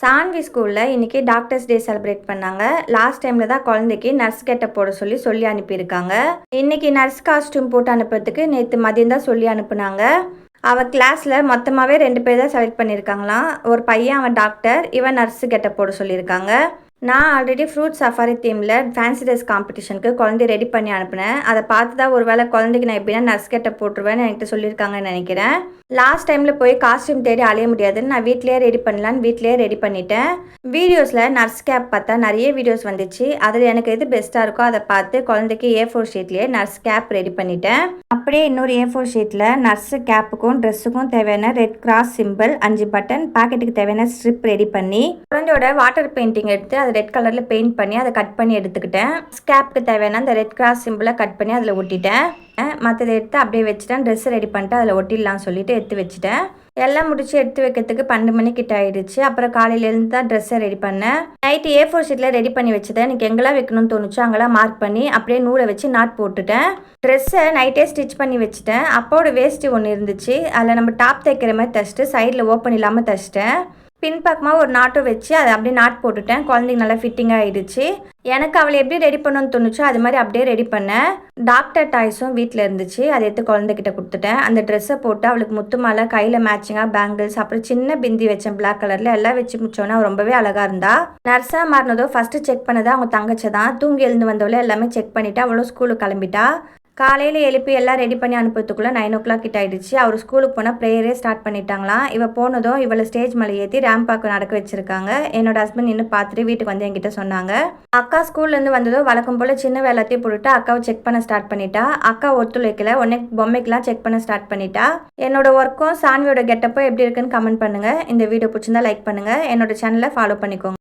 சான்வி ஸ்கூலில் இன்றைக்கி doctors day celebrate பண்ணாங்க. லாஸ்ட் டைமில் தான் குழந்தைக்கு நர்ஸ் கெட்டப் போட சொல்லி அனுப்பியிருக்காங்க. இன்றைக்கி நர்ஸ் காஸ்ட்யூம் போட்டு அனுப்புறதுக்கு நேற்று மதியம் தான் சொல்லி அனுப்புனாங்க. அவள் கிளாஸில் மொத்தமாகவே 2 பேர் தான் செலக்ட் பண்ணியிருக்காங்களாம். ஒரு பையன் அவன் டாக்டர், இவன் நர்ஸு கெட்டப் போட சொல்லியிருக்காங்க. நான் ஆல்ரெடி ஃப்ரூட் சஃபாரி தீமில் ஃபேன்சி ட்ரெஸ் காம்படிஷனுக்கு குழந்தைய ரெடி பண்ணி அனுப்புனேன். அதை பார்த்து தான் ஒரு வேளை குழந்தைக்கு நான் எப்படின்னா நர்ஸ் கெட்டப் போட்டுருவேன்னு என்கிட்ட சொல்லியிருக்காங்கன்னு நினைக்கிறேன். லாஸ்ட் டைமில் போய் காஸ்டியூம் தேடி அலைய முடியாதுன்னு நான் வீட்லேயே ரெடி பண்ணலான்னு வீட்லேயே ரெடி பண்ணிட்டேன். வீடியோஸில் நர்ஸ் கேப் பார்த்தா நிறைய வீடியோஸ் வந்துச்சு. அதில் எனக்கு எது பெஸ்ட்டாக இருக்கோ அதை பார்த்து குழந்தைக்கு A4 ஷீட்லேயே நர்ஸ் கேப் ரெடி பண்ணிட்டேன். அப்படியே இன்னொரு A4 ஷீட்டில் நர்ஸு கேப்புக்கும் ட்ரெஸ்ஸுக்கும் தேவையான ரெட் கிராஸ் சிம்பிள், 5 பட்டன், பாக்கெட்டுக்கு தேவையான ஸ்ட்ரிப் ரெடி பண்ணி குழந்தையோட வாட்டர் பெயிண்டிங் எடுத்து அதை ரெட் கலரில் பெயிண்ட் பண்ணி அதை கட் பண்ணி எடுத்துக்கிட்டேன். ஸ்கேப்புக்கு தேவையான அந்த ரெட் கிராஸ் சிம்பிளை கட் பண்ணி அதில் ஒட்டிட்டேன். மற்றதை எடுத்து அப்படியே வச்சுட்டேன். ட்ரெஸ் ரெடி பண்ணிட்டு அதில் ஒட்டிடலாம்னு சொல்லிட்டு எடுத்து வச்சுட்டேன். எல்லாம் முடிச்சு எடுத்து வைக்கிறதுக்கு 12 மணிக்கிட்ட ஆயிடுச்சு. அப்புறம் காலையிலேருந்து தான் ட்ரெஸ்ஸை ரெடி பண்ணேன். நைட்டு A4 ஷீட்டில் ரெடி பண்ணி வச்சுட்டேன். எனக்கு எங்கெல்லாம் வைக்கணும்னு தோணுச்சோ அங்கெல்லாம் மார்க் பண்ணி அப்படியே நூலை வச்சு நாட் போட்டுட்டேன். ட்ரெஸ்ஸை நைட்டே ஸ்டிச் பண்ணி வச்சுட்டேன். அப்போட வேஸ்ட்டு ஒன்று இருந்துச்சு. அதில் நம்ம டாப் தைக்கிற மாதிரி தைச்சிட்டு சைடில் ஓப்பன் இல்லாமல் தைச்சிட்டேன். பின்பக்கமாக ஒரு நாட்டும் வச்சு அதை அப்படியே நாட் போட்டுட்டேன். குழந்தைக்கு நல்லா ஃபிட்டிங்காக ஆகிடுச்சு. எனக்கு அவளை எப்படி ரெடி பண்ணணும்னு தோணுச்சோ அது மாதிரி அப்படியே ரெடி பண்ணேன். டாக்டர் டாய்ஸும் வீட்டில் இருந்துச்சு. அதை எடுத்து குழந்தைகிட்ட கொடுத்துட்டேன். அந்த ட்ரெஸ்ஸை போட்டு அவளுக்கு முத்து மாலை, கையில் மேட்சிங்காக பேங்கிள்ஸ், அப்புறம் சின்ன பிந்தி வச்சேன் பிளாக் கலரில். எல்லாம் வச்சு முடிச்சோன்னா ரொம்பவே அழகாக இருந்தா. நர்ஸாக மாறினதோ ஃபஸ்ட்டு செக் பண்ணதா அவங்க தங்கச்சி தான். தூங்கி எழுந்து வந்தவளே எல்லாமே செக் பண்ணிவிட்டு அவளும் ஸ்கூலுக்கு கிளம்பிட்டா. காலையில் எழுப்பி எல்லாம் ரெடி பண்ணி அனுப்புறதுக்குள்ளே 9 o'clock கிட்ட ஆகிடுச்சு. அவர் ஸ்கூலுக்கு போனால் ப்ரேயரே ஸ்டார்ட் பண்ணிட்டாங்களாம். இவள் போனதும் இவளை ஸ்டேஜ் மேலே ஏற்றி ரேம்பாக்கு நடக்க வச்சுருக்காங்க. என்னோட ஹஸ்பண்ட் இன்னும் பார்த்துட்டு வீட்டுக்கு வந்து என்கிட்ட சொன்னாங்க. அக்கா ஸ்கூல்லேருந்து வந்ததும் வழக்கம் போல் சின்ன எல்லாத்தையும் போட்டுட்டு அக்காவை செக் பண்ண ஸ்டார்ட் பண்ணிட்டா. அக்கா ஒத்துழைக்கல, உடனே பொம்மைக்கெலாம் செக் பண்ண ஸ்டார்ட் பண்ணிட்டா. என்னோட ஒர்க்கும் சான்வியோட கெட்டப்போ எப்படி இருக்குன்னு கமெண்ட் பண்ணுங்கள். இந்த வீடியோ பிடிச்சிருந்தா லைக் பண்ணுங்கள். என்னோட சேனலை ஃபாலோ பண்ணிக்கோங்க.